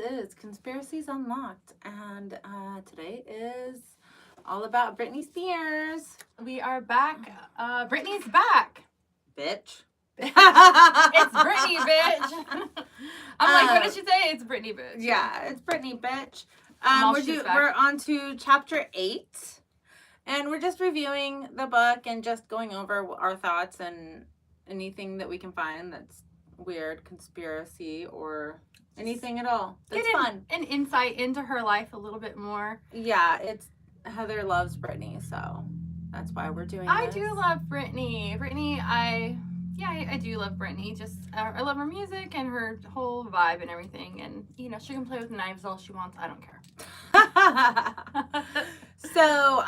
is Conspiracies Unlocked, and today is all about Britney Spears. We are back. Britney's back. Bitch. It's Britney, bitch. I'm like, what did she say? It's Britney, bitch. Yeah, it's Britney, bitch. She's We're on to chapter 8, and we're just reviewing the book and just going over our thoughts and anything that we can find that's weird, conspiracy, or anything at all. It's fun. An insight into her life a little bit more. Yeah, it's Heather loves Britney, so that's why we're doing I this. do love Britney. I do love Britney. Just I love her music and her whole vibe and everything. And she can play with knives all she wants. I don't care. So,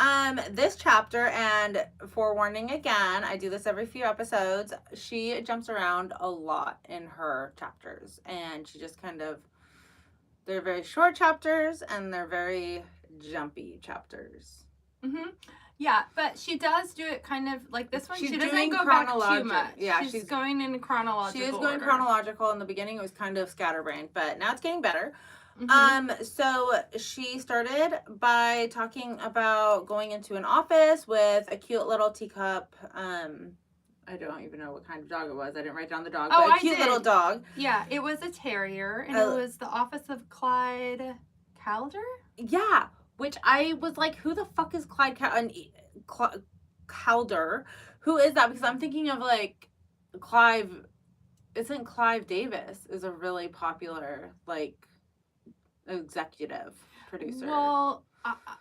this chapter, and forewarning again, I do this every few episodes, she jumps around a lot in her chapters, and she just they're very short chapters, and they're very jumpy chapters. Mm-hmm. Yeah, but she does do it kind of like this one. She doesn't go back too much. Yeah, she's going in chronological. She is going order. chronological. In the beginning, it was kind of scatterbrained, but now it's getting better. Mm-hmm. So she started by talking about going into an office with a cute little teacup. I don't even know what kind of dog it was. I didn't write down the dog. Oh, but a cute little dog. Yeah, it was a terrier, and it was the office of Clyde Calder. Yeah, which I was like, who the fuck is Clyde Calder? Who is that? Because I'm thinking of like Clive. Isn't Clive Davis is a really popular executive producer? Well,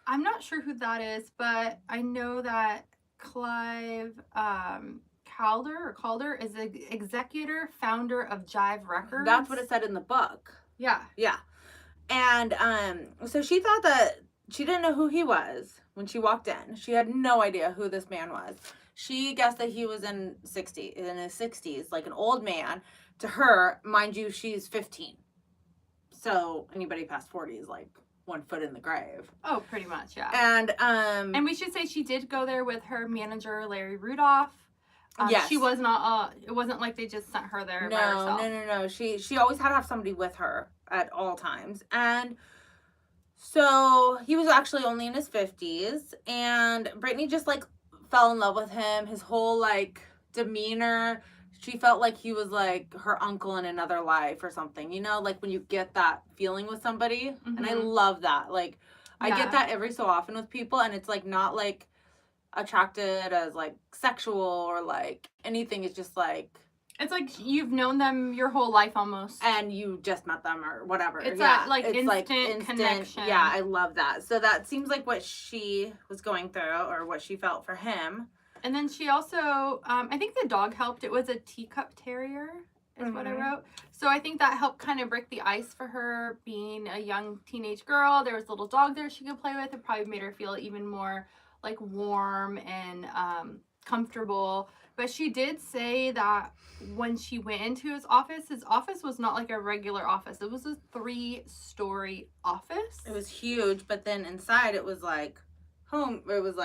I'm not sure who that is, but I know that Clive Calder is an executor, founder of Jive Records. That's what it said in the book. Yeah. Yeah. And so she thought that she didn't know who he was when she walked in. She had no idea who this man was. She guessed that he was in his 60s, like an old man. To her, mind you, she's 15. So anybody past 40 is like 1 foot in the grave. Oh, pretty much, yeah. And we should say she did go there with her manager, Larry Rudolph. Yes. She was not, it wasn't like they just sent her there by herself. No. She always had to have somebody with her at all times. And so he was actually only in his 50s. And Britney just fell in love with him. His whole demeanor. She felt like he was like her uncle in another life or something. When you get that feeling with somebody. Mm-hmm. And I love that. I get that every so often with people. And it's not attracted as sexual or anything. It's just it's like you've known them your whole life almost, and you just met them or whatever. It's instant connection. Yeah, I love that. So that seems like what she was going through or what she felt for him. And then she also I think the dog helped. It was a teacup terrier is what I wrote. So I think that helped kind of break the ice for her being a young teenage girl. There was a little dog there she could play with. It probably made her feel even more warm and comfortable. But she did say that when she went into his office was not a regular office. It was a 3-story office. It was huge, but then inside it was home. It was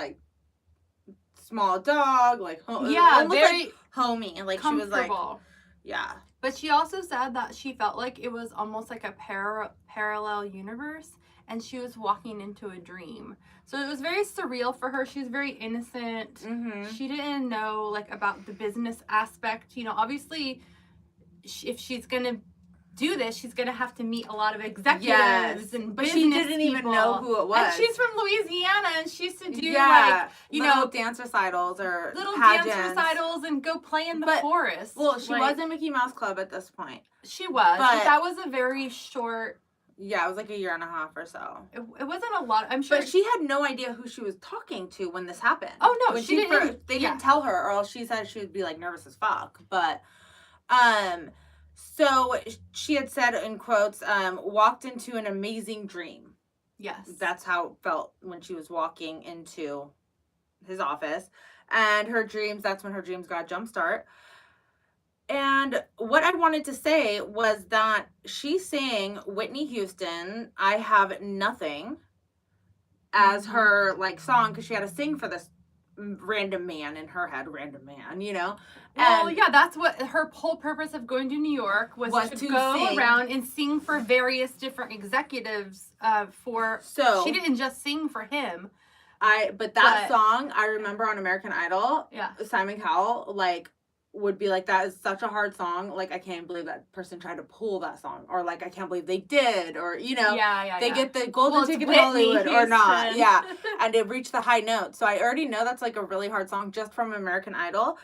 small dog, home. Yeah, very homey, and comfortable. She was yeah. But she also said that she felt like it was almost like a parallel universe, and she was walking into a dream. So it was very surreal for her. She was very innocent. Mm-hmm. She didn't know about the business aspect. Obviously, if she's gonna do this, she's gonna have to meet a lot of executives and but business she didn't people. even know who it was. And she's from Louisiana, and she used to do little dance recitals or little pageants. dance recitals and go play in the forest. Well, she was in Mickey Mouse Club at this point. She was, but that was a very short. Yeah, it was a year and a half or so. It wasn't a lot. I'm sure. But she had no idea who she was talking to when this happened. Oh, no. When she didn't. They didn't tell her, or else she said she would be nervous as fuck. But, so she had said in quotes, walked into an amazing dream. Yes. That's how it felt when she was walking into his office. And that's when her dreams got a jump start. And what I wanted to say was that she sang Whitney Houston, I Have Nothing, as her song, because she had to sing for this random man in her head, random man, you know? Well, And yeah, that's what her whole purpose of going to New York was to go sing. around and sing for various different executives. So she didn't just sing for him. But that song, I remember on American Idol, yeah, Simon Cowell, like, would be like, that is such a hard song. Like, I can't believe that person tried to pull that song. Or, like, I can't believe they did. Or, you know, they get the golden ticket to Hollywood or not. Yeah. And it reached the high note. So I already know that's, like, a really hard song just from American Idol.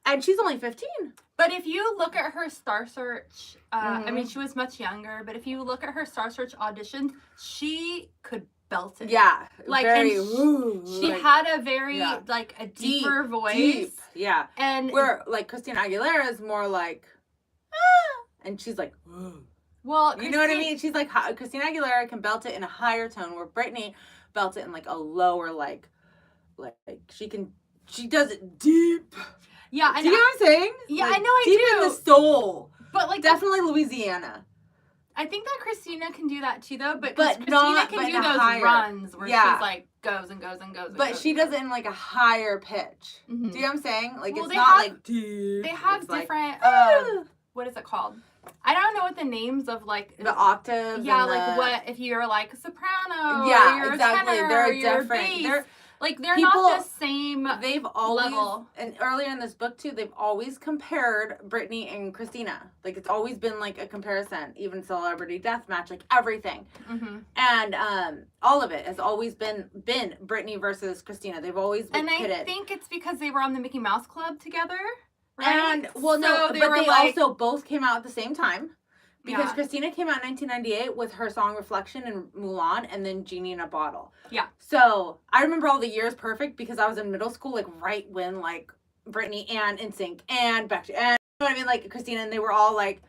And she's only 15. But if you look at her Star Search, I mean, she was much younger. But if you look at her Star Search auditions, she could belt it. Yeah. Like, very, she had a very, like, a deeper voice. Deep. Yeah. And where, like, Christina Aguilera is more like, and she's like, well, you know what I mean? She's like, Christina Aguilera can belt it in a higher tone, where Britney belts it in, like, a lower, like she does it deep. Yeah. Do you know what I'm saying? Yeah, like, I know I deep do. in the soul. But, like, definitely Louisiana. I think that Christina can do that too, though. But Christina can do those runs where she's like goes and goes and goes. But she does it in like a higher pitch. Mm-hmm. Do you know what I'm saying? Like, well, it's not like deep. They have different. What is it called? I don't know what the names of like the octaves. Yeah, like what if you're like a soprano? Yeah, or you're exactly. A tenor, they're or different. Bass. They're not the same. They've always, level. And earlier in this book too, they've always compared Britney and Christina. Like, it's always been like a comparison, even Celebrity Deathmatch, like everything. Mm-hmm. And all of it has always been Britney versus Christina. They've always been pitted. I think it's because they were on the Mickey Mouse Club together. Right? And they also both came out at the same time. Because Christina came out in 1998 with her song Reflection and Mulan, and then Genie in a Bottle. Yeah. So I remember all the years perfect because I was in middle school, like right when like Britney and NSYNC and Backstreet, and you know what I mean, like Christina, and they were all like,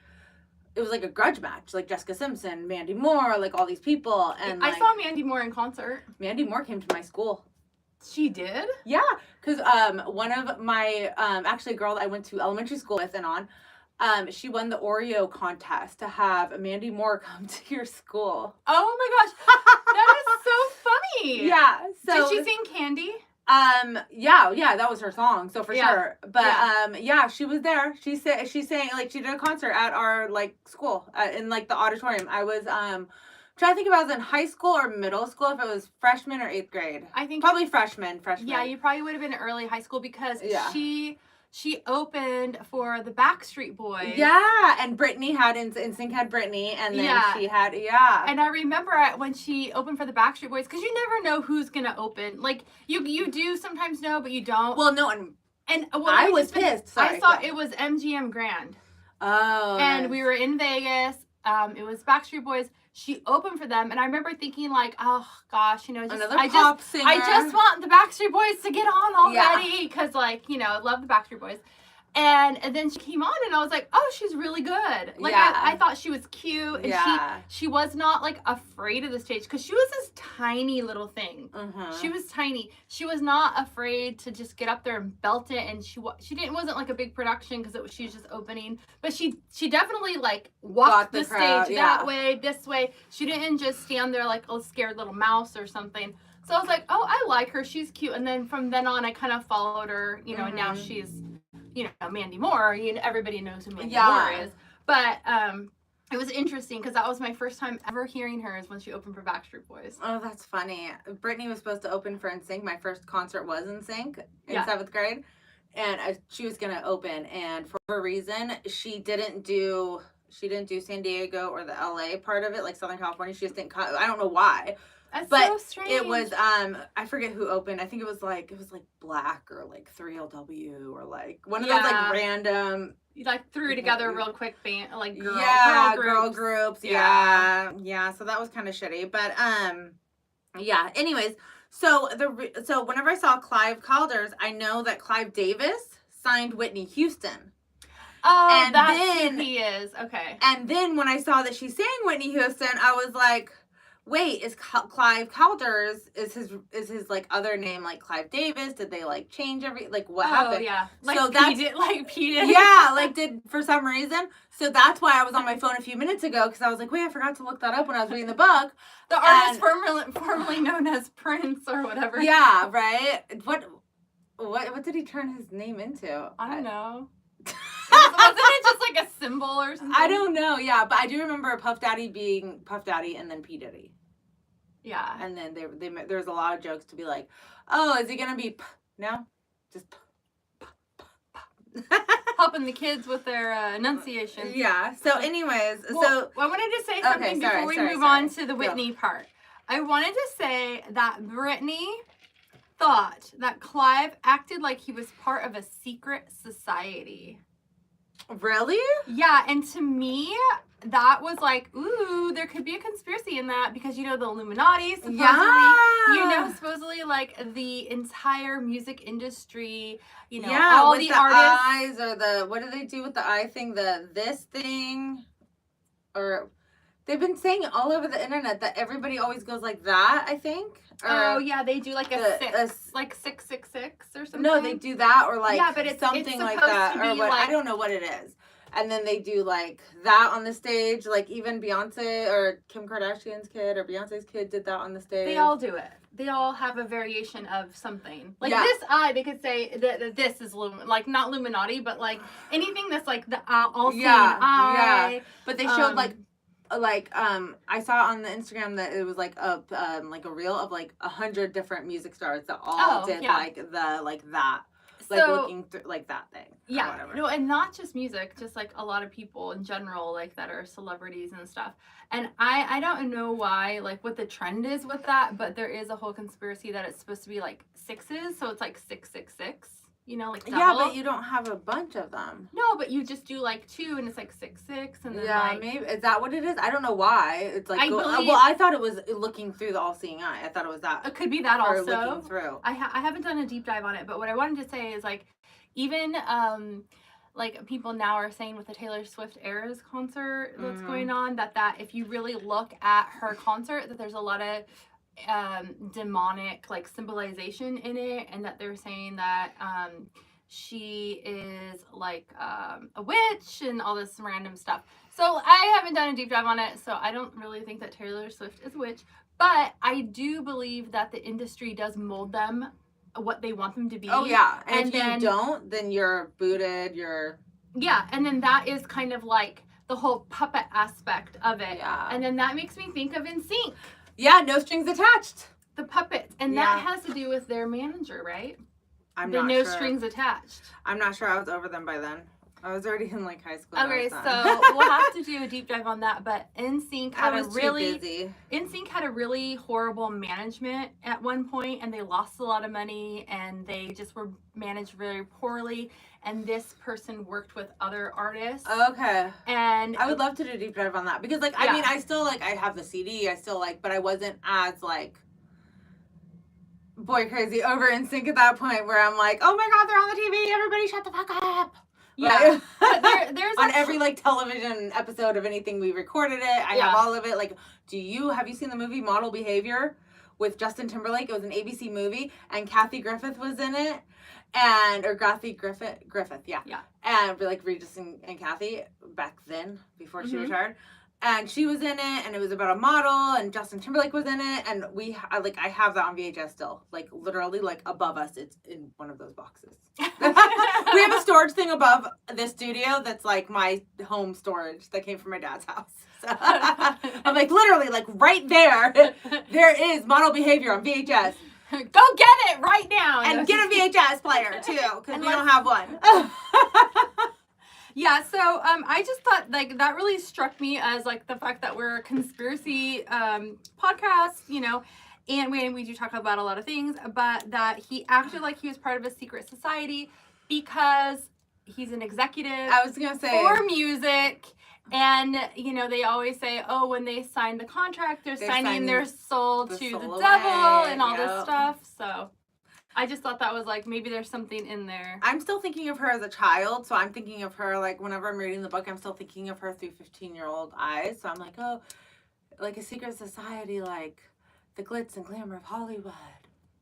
it was like a grudge match, like Jessica Simpson, Mandy Moore, like all these people. And I saw Mandy Moore in concert. Mandy Moore came to my school. She did? Yeah, because one of my actually a girl that I went to elementary school with and on. She won the Oreo contest to have Mandy Moore come to your school. Oh my gosh, that is so funny. Yeah. So did she sing Candy? Yeah, that was her song. So for sure. But she was there. She sang like she did a concert at our like school in like the auditorium. I was trying to think if I was in high school or middle school, if it was freshman or 8th grade. I think probably freshman. Yeah, you probably would have been early high school because she opened for the Backstreet Boys. Yeah, and Britney had NSYNC had Britney, and then she had And I remember when she opened for the Backstreet Boys, because you never know who's gonna open. Like you do sometimes know, but you don't. Well, no, I was pissed. Sorry, I thought it was MGM Grand. Oh. And we were in Vegas. It was Backstreet Boys. She opened for them, and I remember thinking like, oh gosh, singer. I just want the Backstreet Boys to get on already, because I love the Backstreet Boys. And then she came on, and I was like, oh, she's really good. Like I thought she was cute, and she was not like afraid of the stage, because she was this tiny little thing. Mm-hmm. She was tiny. She was not afraid to just get up there and belt it, and she wasn't like a big production because she was just opening, but she definitely like walked the stage that way, this way. She didn't just stand there like a scared little mouse or something. So I was like, oh, I like her. She's cute. And then from then on, I kind of followed her, and now she's, Mandy Moore. Everybody knows who Mandy Moore is. But it was interesting because that was my first time ever hearing her is when she opened for Backstreet Boys. Oh, that's funny. Britney was supposed to open for NSYNC. My first concert was NSYNC in 7th grade. And she was going to open. And for a reason, she didn't do San Diego or the LA part of it, like Southern California. She just didn't I don't know why. That's but so strange. It was I forget who opened. I think it was like Black or like 3LW or like one of those like random threw together real quick band like girl groups. Yeah. So that was kind of shitty. But anyways, so whenever I saw Clive Calders, I know that Clive Davis signed Whitney Houston. Oh, and that's who he is. Okay. And then when I saw that she sang Whitney Houston, I was like, wait, is Clive Calders is his like other name like Clive Davis? Did they like change what happened? Oh yeah, so that's Pete. Yeah, did for some reason. So that's why I was on my phone a few minutes ago because I was like, wait, I forgot to look that up when I was reading the book. The artist formerly known as Prince or whatever. Yeah, right. What did he turn his name into? I don't know. Wasn't it just like a symbol or something? I don't know. Yeah, but I do remember Puff Daddy being Puff Daddy and then P Diddy. Yeah. And then there was a lot of jokes to be like, oh, is he gonna be now? Just helping the kids with their enunciation. Yeah. So, anyways, well, I wanted to say something before we move on to the Whitney part. I wanted to say that Britney thought that Clive acted like he was part of a secret society. Really? Yeah, and to me, that was like, ooh, there could be a conspiracy in that because, you know, the Illuminati, supposedly, supposedly like the entire music industry, you know, all with the artists. Eyes or what do they do with the eye thing? This thing, or they've been saying all over the internet that everybody always goes like that, I think. Oh, yeah, they do like like 666 or something. No, they do that or like but it's something like that. Or what, I don't know what it is. And then they do like that on the stage. Like even Beyonce or Kim Kardashian's kid or Beyonce's kid did that on the stage. They all do it. They all have a variation of something. Like this eye, they could say that this is like not Illuminati, but like anything that's like the all-seeing eye. Yeah. But they showed like I saw on the Instagram that it was like a reel of like 100 different music stars that all did that. Like looking through like that thing. Yeah. Or whatever. No, and not just music, just like a lot of people in general, like that are celebrities and stuff. And I don't know why, like what the trend is with that, but there is a whole conspiracy that it's supposed to be like sixes, so it's like 666. You know, like double. Yeah, but you don't have a bunch of them. No, but you just do like 2 and it's like 66 and then maybe is that what it is? I don't know why. It's like I thought it was looking through the all-seeing eye. I thought it was that. It could be that also. Looking through. I haven't done a deep dive on it, but what I wanted to say is like even like people now are saying with the Taylor Swift Eras concert that's going on that if you really look at her concert that there's a lot of demonic like symbolization in it, and that they're saying that she is like a witch and all this random stuff. So I haven't done a deep dive on it, so I don't really think that Taylor Swift is a witch, but I do believe that the industry does mold them what they want them to be. Oh yeah, and if you don't, then you're booted. Yeah, and then that is kind of like the whole puppet aspect of it. Yeah. And then that makes me think of NSYNC. Yeah, no strings attached. The puppets. And that has to do with their manager, right? I'm not sure. No strings attached. I'm not sure. I was over them by then. I was already in like high school. Okay, so we'll have to do a deep dive on that. But NSYNC had NSYNC had a really horrible management at one point, and they lost a lot of money, and they just were managed very poorly. And this person worked with other artists. Okay. And I would love to do a deep dive on that because I mean I still I have the CD. I still but I wasn't as boy crazy over NSYNC at that point where I'm like, oh my god, they're on the TV. Everybody shut the fuck up. Yeah, there's on every television episode of anything we recorded it. I have all of it. Like, have you seen the movie Model Behavior with Justin Timberlake? It was an ABC movie, and Kathy Griffith was in it, Griffith, yeah. And Regis and Kathy back then before she retired. And she was in it, and it was about a model, and Justin Timberlake was in it, and I have that on VHS still, literally above us. It's in one of those boxes. We have a storage thing above the studio that's my home storage that came from my dad's house. So, I'm literally right there. There is Model Behavior on VHS. Go get it right now, and get a VHS player too, because we don't have one. Yeah, so I just thought that really struck me as the fact that we're a conspiracy podcast, and we do talk about a lot of things, but that he acted like he was part of a secret society because he's an executive. I was gonna say for music, and they always say, oh, when they sign the contract, they're signing their soul to the devil and all this stuff. So I just thought that was maybe there's something in there. I'm still thinking of her as a child, so I'm thinking of her whenever I'm reading the book, I'm still thinking of her through 15-year-old eyes. So I'm oh, a secret society, the glitz and glamour of Hollywood,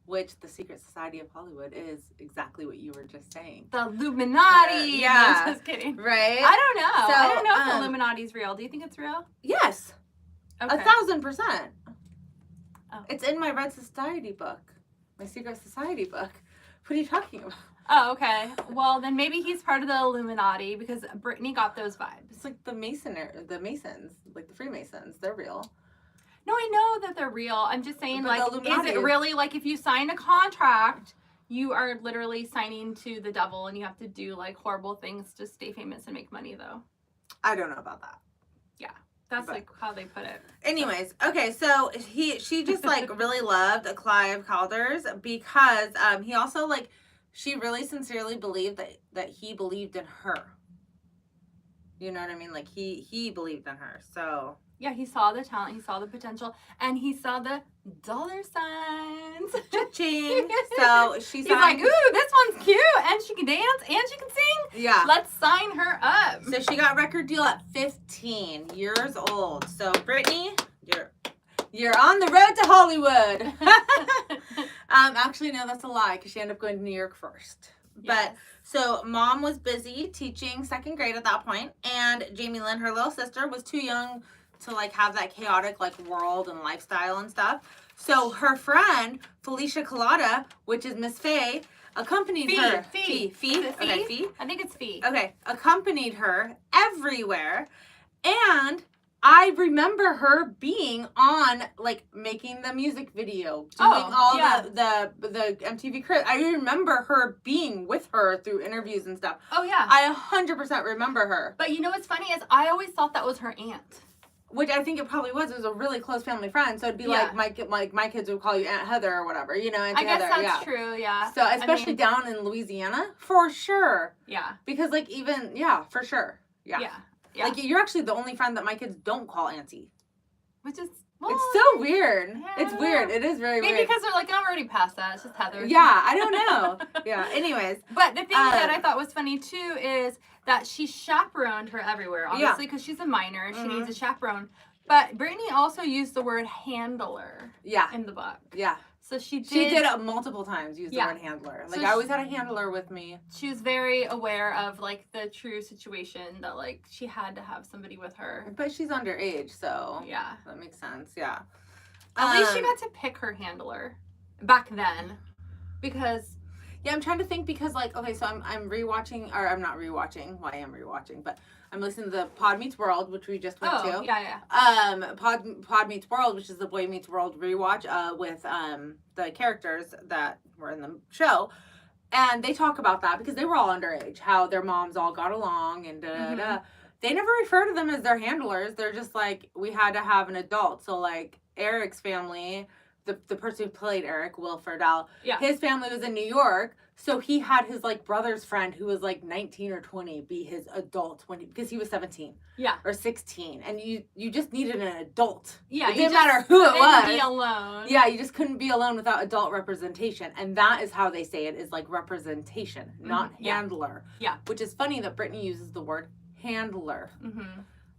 which the secret society of Hollywood is exactly what you were just saying. The Illuminati. Yeah, no, just kidding. Right? I don't know. So, I don't know if the Illuminati's real. Do you think it's real? Yes. Okay. 1,000%. Oh. It's in my Red Society book. My Secret Society book. What are you talking about? Oh, okay. Well, then maybe he's part of the Illuminati because Britney got those vibes. It's like the Masons, like the Freemasons. They're real. No, I know that they're real. I'm just saying, But like, the is Illuminati it really, like, if you sign a contract, you are literally signing to the devil and you have to do, like, horrible things to stay famous and make money, though? I don't know about that. That's, like, how they put it. Anyways, okay, so she just, like, really loved Clive Calders because he also, like, she really sincerely believed that he believed in her. You know what I mean? Like, he believed in her, so... Yeah, he saw the talent, he saw the potential, and he saw the dollar signs. Cha-ching! So He's like, ooh, this one's cute, and she can dance, and she can sing. Yeah. Let's sign her up. So she got record deal at 15 years old. So Britney, you're on the road to Hollywood. Actually, no, that's a lie because she ended up going to New York first. Yes. But so mom was busy teaching second grade at that point, and Jamie Lynn, her little sister, was too young to like have that chaotic like world and lifestyle and stuff. So her friend Felicia Collada, which is Miss Faye, accompanied her. Fee. Okay, Fee. I think it's Fee. Okay, accompanied her everywhere, and I remember her being on like making the music video, doing the MTV crit. I remember her being with her through interviews and stuff. Oh yeah. I 100% remember her. But you know what's funny is I always thought that was her aunt. Which I think it probably was. It was a really close family friend, so it'd be like my kids would call you Aunt Heather or whatever, you know. Aunt I guess Heather, that's true. Yeah. So especially down in Louisiana, for sure. Yeah. Because like even for sure. Yeah. Like you're actually the only friend that my kids don't call auntie. Which is it's so weird. Yeah, It's weird. It is very weird. Maybe because they're like, I'm already past that. It's just Heather. Yeah, I don't know. Yeah. Anyways. But the thing that I thought was funny too is that she chaperoned her everywhere. Obviously, because she's a minor, she needs a chaperone. But Britney also used the word handler. Yeah. In the book. Yeah. So she did. She did it multiple times. Use the word handler. Like I always had a handler with me. She was very aware of like the true situation that like she had to have somebody with her. But she's underage, so yeah, that makes sense. Yeah. At least she got to pick her handler back then, because. Yeah, I'm trying to think because like okay, so I'm rewatching, or I'm not rewatching. Well, I am rewatching, but I'm listening to the Pod Meets World, which we just went to. Yeah. Pod Meets World, which is the Boy Meets World rewatch with the characters that were in the show, and they talk about that because they were all underage, how their moms all got along and They never refer to them as their handlers. They're just like, we had to have an adult. So like Eric's family. The person who played Eric, Will Friedle, his family was in New York, so he had his like brother's friend who was like 19 or 20 be his adult because he was 17 or 16, and you just needed an adult. Yeah, it didn't matter who it was. Be alone. Yeah, you just couldn't be alone without adult representation, and that is how they say it is like representation, not handler. Yeah, which is funny that Britney uses the word handler.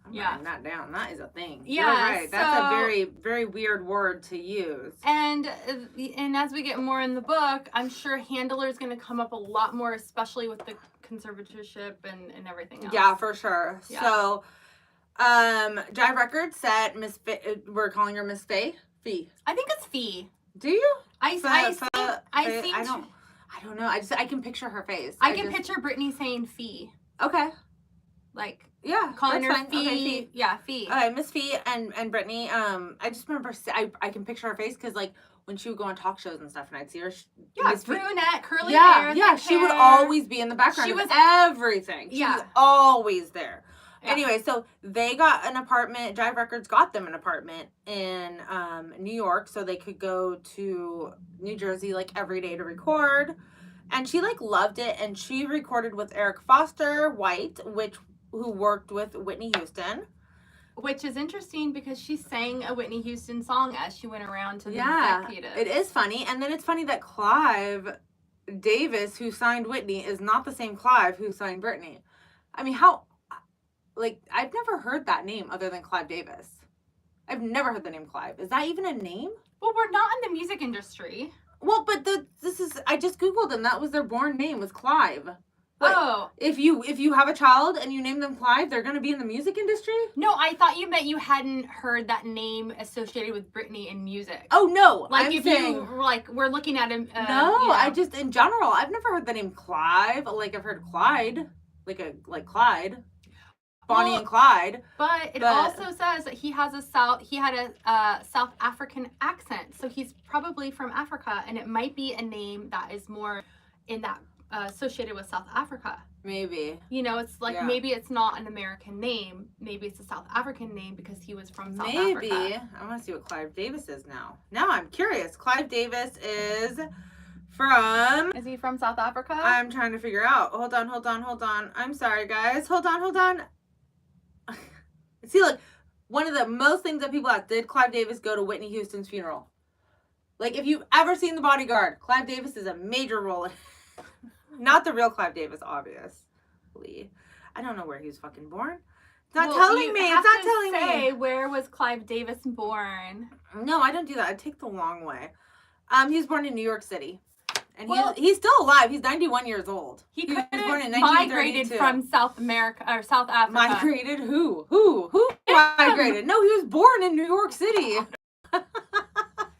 I'm writing that down. That is a thing. Yeah, you're right. That's a very, very weird word to use. And as we get more in the book, I'm sure handler is going to come up a lot more, especially with the conservatorship and everything else. Yeah, for sure. Yeah. So, Jive Records said we're calling her Miss Faye. Fee. I think it's Fee. Do you? I don't know. I can picture her face. I can picture Britney saying Fee. Okay. Like. Yeah, calling her fine. Fee. Okay, Fee. Yeah, Fee. Okay, Miss Fee and Britney. I just remember I can picture her face because like when she would go on talk shows and stuff, and I'd see her. Brunette, curly hair. Yeah, she would always be in the background. She was everything. She was always there. Yeah. Anyway, so they got an apartment. Jive Records got them an apartment in New York, so they could go to New Jersey like every day to record. And she like loved it, and she recorded with Eric Foster White, who worked with Whitney Houston. Which is interesting because she sang a Whitney Houston song as she went around to the executives. It is funny. And then it's funny that Clive Davis, who signed Whitney, is not the same Clive who signed Britney. I mean, I've never heard that name other than Clive Davis. I've never heard the name Clive. Is that even a name? Well, we're not in the music industry. Well, but I just Googled them. That was their born name, was Clive. Oh. If you have a child and you name them Clive, they're going to be in the music industry? No, I thought you meant you hadn't heard that name associated with Britney in music. Oh, no. Like, I'm if saying, you, like, we're looking at him. no, you know. I just, in general, I've never heard the name Clive. Like, I've heard Clyde. Like Clyde. Bonnie and Clyde. But it also says that he had a South African accent. So he's probably from Africa, and it might be a name that is more in that associated with South Africa. Maybe. You know, it's like maybe it's not an American name. Maybe it's a South African name because he was from South Africa. Maybe. I want to see what Clive Davis is now. Now I'm curious. Clive Davis is from... Is he from South Africa? I'm trying to figure out. Hold on. I'm sorry, guys. Hold on. See, like, one of the most things that people ask, did Clive Davis go to Whitney Houston's funeral? Like, if you've ever seen The Bodyguard, Clive Davis is a major role in not the real Clive Davis, obviously. I don't know where he was fucking born. It's not telling me. It's not telling me. Where was Clive Davis born? No, I don't do that. I take the long way. He was born in New York City. And he's still alive. He's 91 years old. He was born in 1932. Migrated from South America or South Africa. Migrated who? Who migrated? No, he was born in New York City.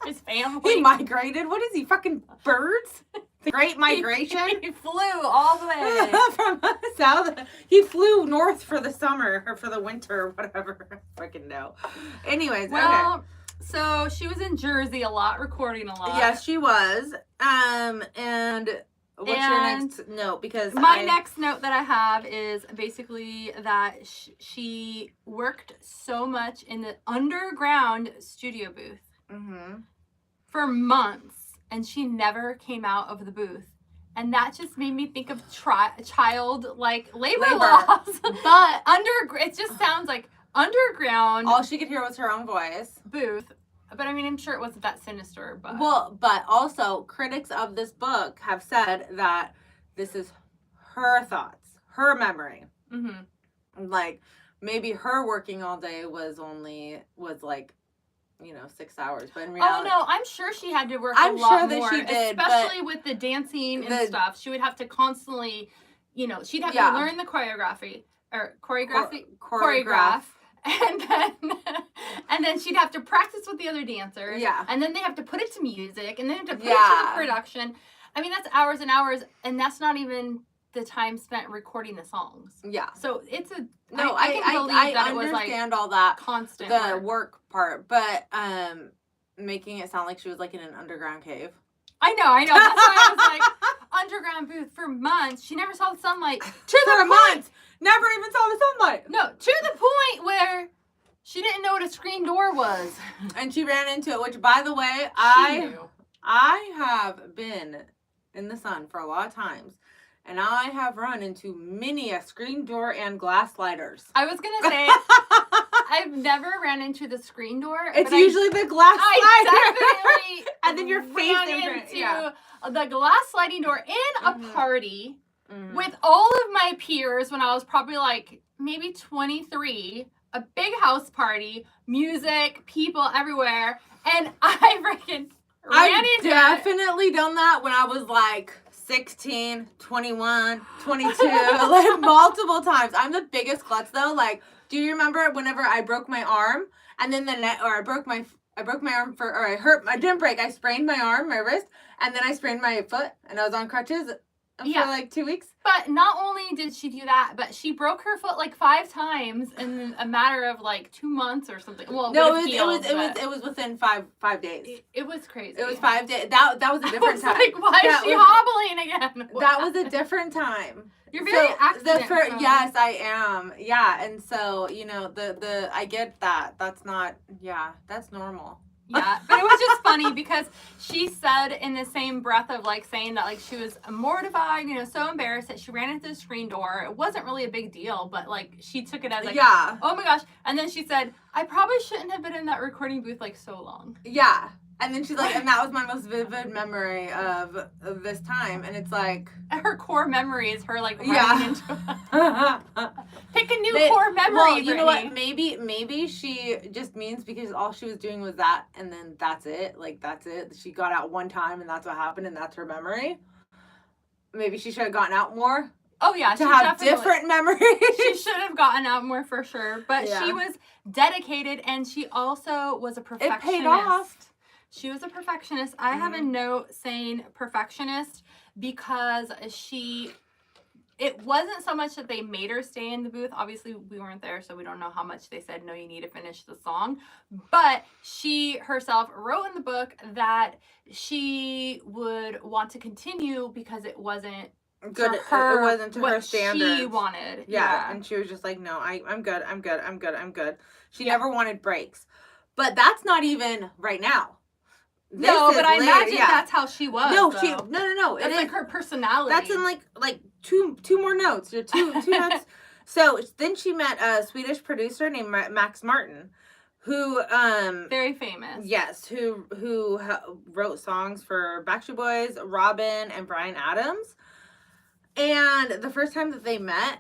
His family. He migrated. What is he? Fucking birds? The Great Migration? He flew all the way from south. He flew north for the summer or for the winter or whatever. I fucking know. Anyways, okay. So she was in Jersey a lot, recording a lot. Yes, she was. And what's your next note? Because my next note that I have is basically that she worked so much in the underground studio booth for months, and she never came out of the booth. And that just made me think of child labor laws. But it just sounds like underground. All she could hear was her own voice. Booth. But I mean, I'm sure it wasn't that sinister. But but also critics of this book have said that this is her thoughts, her memory. Like, maybe her working all day was like, 6 hours, but in reality, oh no, I'm sure she had to work a lot more, she did, especially with the dancing and stuff. She would have to constantly, she'd have to learn the choreograph, and then she'd have to practice with the other dancers. Yeah, and then they have to put it to music, and then have to put it to the production. I mean, that's hours and hours, and that's not even the time spent recording the songs. Yeah. So it's a I can believe that it was understand all that constant work part, but making it sound like she was like in an underground cave. I know. That's why I was like, underground booth for months. She never saw the sunlight. Month. Never even saw the sunlight. No, to the point where she didn't know what a screen door was. And she ran into it, which, by the way, I have been in the sun for a lot of times. And I have run into many a screen door and glass sliders. I was going to say, I've never ran into the screen door. It's usually the glass slider. Definitely and then you're facing into the glass sliding door in a party with all of my peers when I was probably like maybe 23. A big house party, music, people everywhere. And I freaking ran into it. I've definitely done that when I was like 16, 21, 22, like multiple times. I'm the biggest klutz though. Like, do you remember whenever I broke my arm and then I broke my arm I didn't break. I sprained my arm, my wrist, and then I sprained my foot and I was on crutches for like 2 weeks. But not only did she do that, but she broke her foot like 5 times in a matter of like 2 months or something. Well, no, it was within 5 days. It was crazy. It was 5 days. That was a different time. Like, why is she hobbling again? That was a different time. You're very accident prone. Yes, I am. Yeah, and so I get that. That's not. Yeah, that's normal. Yeah, but it was just funny because she said in the same breath of like saying that like she was mortified, so embarrassed that she ran into the screen door. It wasn't really a big deal, but like she took it as like, oh my gosh. And then she said, I probably shouldn't have been in that recording booth like so long. Yeah. And then she's like, and that was my most vivid memory of this time. And it's like, her core memory is her like running into pick a new core memory. Well, you know what? Maybe she just means because all she was doing was that, and then that's it. Like, that's it. She got out one time, and that's what happened, and that's her memory. Maybe she should have gotten out more. Oh yeah, to have different memories. She should have gotten out more for sure, but Yeah. she was dedicated, and she also was a perfectionist. It paid off. She was a perfectionist. I have a note saying perfectionist because it wasn't so much that they made her stay in the booth. Obviously, we weren't there, so we don't know how much they said, no, you need to finish the song. But she herself wrote in the book that she would want to continue because it wasn't good. To her, it wasn't to her standards. She wanted. Yeah. And she was just like, no, I'm good. I'm good. I'm good. I'm good. She never wanted breaks. But that's not even right now. No, but I imagine that's how she was. No, though. No. That's like her personality. That's in like two more notes or two notes. So then she met a Swedish producer named Max Martin, who very famous. Yes, who wrote songs for Backstreet Boys, Robin, and Bryan Adams. And the first time that they met,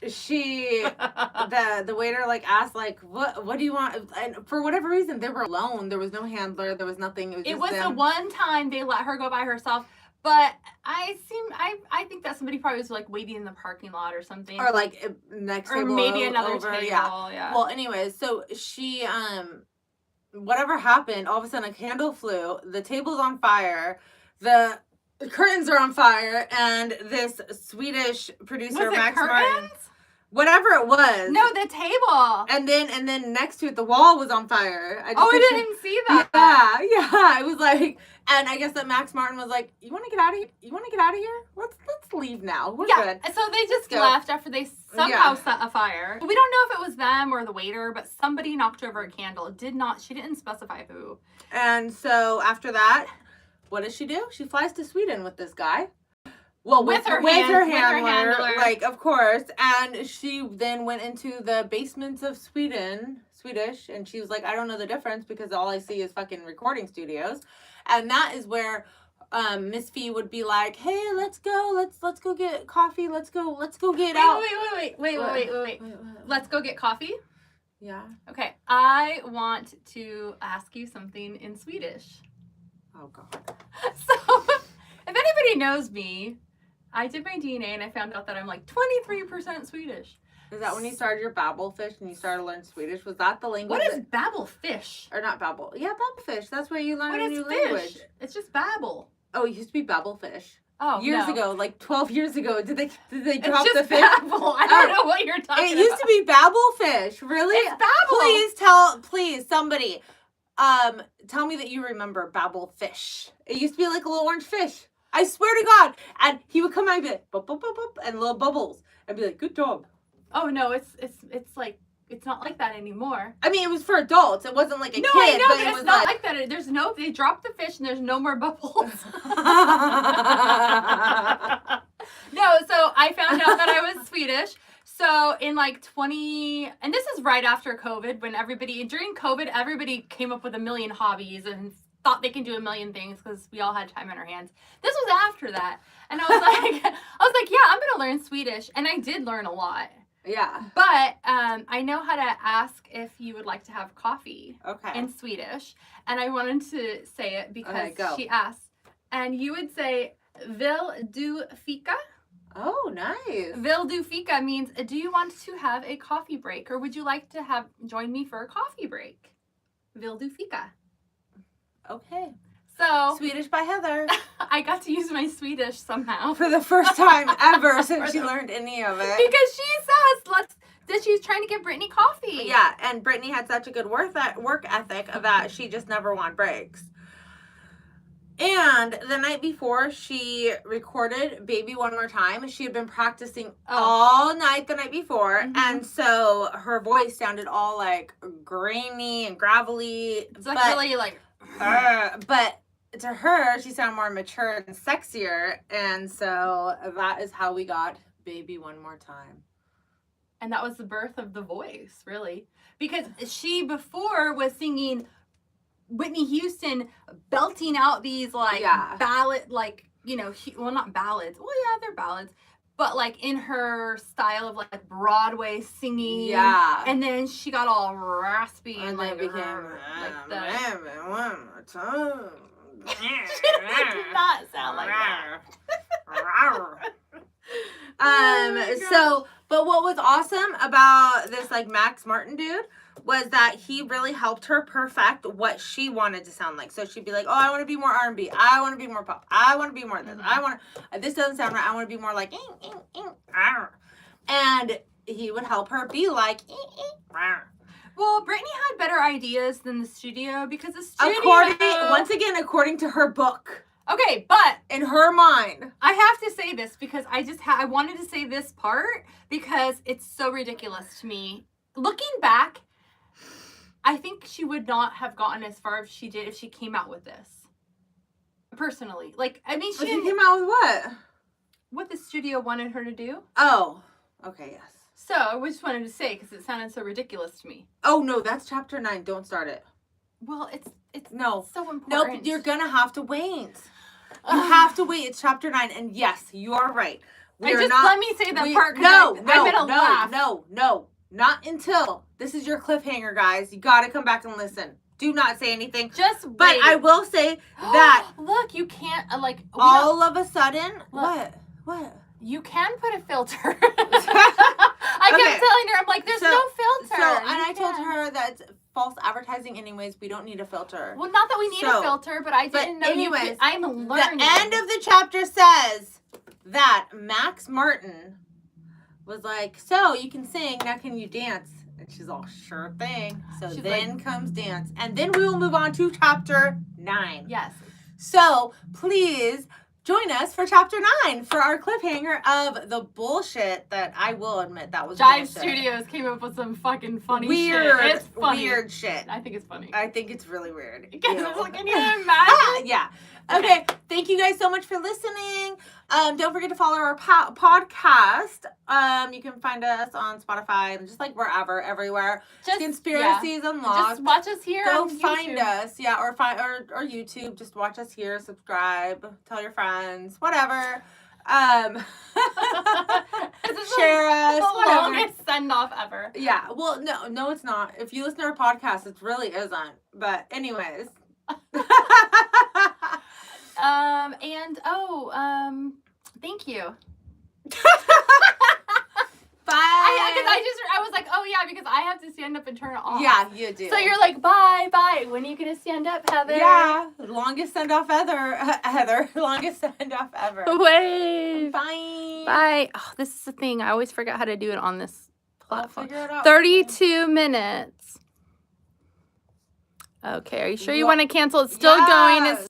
the waiter like asked like what do you want, and for whatever reason they were alone. There was no handler, there was nothing. It was the one time they let her go by herself, but I think that somebody probably was like waiting in the parking lot or something, or like next or table maybe another over. table. Yeah. Well, anyways, so she whatever happened, all of a sudden a candle flew, the table's on fire, the curtains are on fire, and this Swedish producer, Max Martin, whatever it was. No, the table. And then next to it, the wall was on fire. I didn't see that. Yeah. It was like, and I guess that Max Martin was like, "You want to get out of here? You want to get out of here? Let's leave now. We're good." So they just left after they somehow set a fire. We don't know if it was them or the waiter, but somebody knocked over a candle. She didn't specify who. And so after that, what does she do? She flies to Sweden with this guy. Well, with her handler, like, of course. And she then went into the basements of Swedish, and she was like, I don't know the difference because all I see is fucking recording studios. And that is where Miss Fee would be like, hey, let's go get coffee. Let's go get out. Wait. Let's go get coffee? Yeah. Okay. I want to ask you something in Swedish. Oh, God. So, if anybody knows me, I did my DNA and I found out that I'm like 23% Swedish. Is that when you started your Babelfish and you started to learn Swedish? Was that the language? What is Babelfish? Or not Babel? Yeah, Babelfish. That's where you learn a new fish? language. It's just Babel. Oh, it used to be Babelfish. Oh, years ago, like 12 years ago. Did they drop the fish? Babel. I don't know what you're talking about. It used to be Babelfish. Really? It's Babel. Please, somebody, tell me that you remember Babelfish. It used to be like a little orange fish. I swear to God. And he would come out and be like, bop, bop, bop, bop, and little bubbles. I'd be like, good job. Oh, no, it's like, it's not like that anymore. I mean, it was for adults. It wasn't like a kid. No, I know, but but it was it's not like that. They dropped the fish and there's no more bubbles. No, so I found out that I was Swedish. So in like and this is right after COVID, when during COVID, everybody came up with a million hobbies and thought they can do a million things because we all had time on our hands. This was after that. And I was like, yeah, I'm going to learn Swedish. And I did learn a lot. Yeah. But I know how to ask if you would like to have coffee in Swedish. And I wanted to say it because she asked. And you would say, vill du fika? Oh, nice. Vill du fika means, do you want to have a coffee break? Or would you like to join me for a coffee break? Vill du fika? Okay. So Swedish by Heather. I got to use my Swedish somehow. For the first time ever since she learned any of it. Because she says that she's trying to get Britney coffee. Yeah, and Britney had such a good work ethic that she just never wanted breaks. And the night before she recorded Baby One More Time, she had been practicing all night the night before. Mm-hmm. And so her voice sounded all like grainy and gravelly. It's like really like... but to her, she sounded more mature and sexier. And so that is how we got Baby One More Time. And that was the birth of the voice, really. Because she before was singing Whitney Houston belting out these ballad, well, not ballads. Well, yeah, they're ballads. But like in her style of like Broadway singing. Yeah. And then she got all raspy and like became like that. One more time. She did not sound like that. my gosh. So, but what was awesome about this like Max Martin dude was that he really helped her perfect what she wanted to sound like. So she'd be like, "Oh, I want to be more R&B. I want to be more pop. I want to be more this. I want to. This doesn't sound right. I want to be more like." And he would help her be like. Well, Brittany had better ideas than the studio because the studio. According to her book. Okay, but in her mind, I have to say this because I wanted to say this part because it's so ridiculous to me. Looking back, I think she would not have gotten as far as she did if she came out with this. Personally, like, I mean, she came out with what? What the studio wanted her to do. Oh, okay, yes. So I just wanted to say because it sounded so ridiculous to me. Oh no, that's chapter 9. Don't start it. Well, it's no so important. Nope, you're gonna have to wait. You have to wait. It's chapter 9, and yes, you are right. Let me say that part. No, not until this is your cliffhanger, guys. You got to come back and listen. Do not say anything. Just wait. But I will say that look, you can't all of a sudden. What? You can put a filter. I kept telling her, I'm like, there's no filter. I told her that it's false advertising anyways. We don't need a filter. Well, not that we need a filter, but I didn't know anyways, I'm learning. The end of the chapter says that Max Martin was like, so you can sing, now can you dance? And she's all, sure thing. So then comes dance. And then we will move on to chapter 9. Yes. So please join us for chapter 9 for our cliffhanger of the bullshit that I will admit that was Jive bullshit. Studios came up with some fucking funny shit. It's funny. Weird shit. I think it's funny. I think it's really weird. Because it's like, can you imagine? Yeah. Okay. Thank you guys so much for listening. Don't forget to follow our podcast. You can find us on Spotify and just like wherever, everywhere. Just Conspiracies Unlocked. Just watch us here. Go find us, or YouTube. Just watch us here. Subscribe. Tell your friends. Whatever. Share us. The longest send off ever. Yeah. Well, no, it's not. If you listen to our podcast, it really isn't. But anyways. Thank you. Bye. I was like, oh yeah, because I have to stand up and turn it off. Yeah, you do. So you're like, bye. When are you gonna stand up, Heather? Yeah, longest send off Heather. Longest send off ever. Wave. Bye. Oh, this is the thing. I always forget how to do it on this platform. Figure it out. 32 minutes. Okay, are you sure you want to cancel? It's still going. It's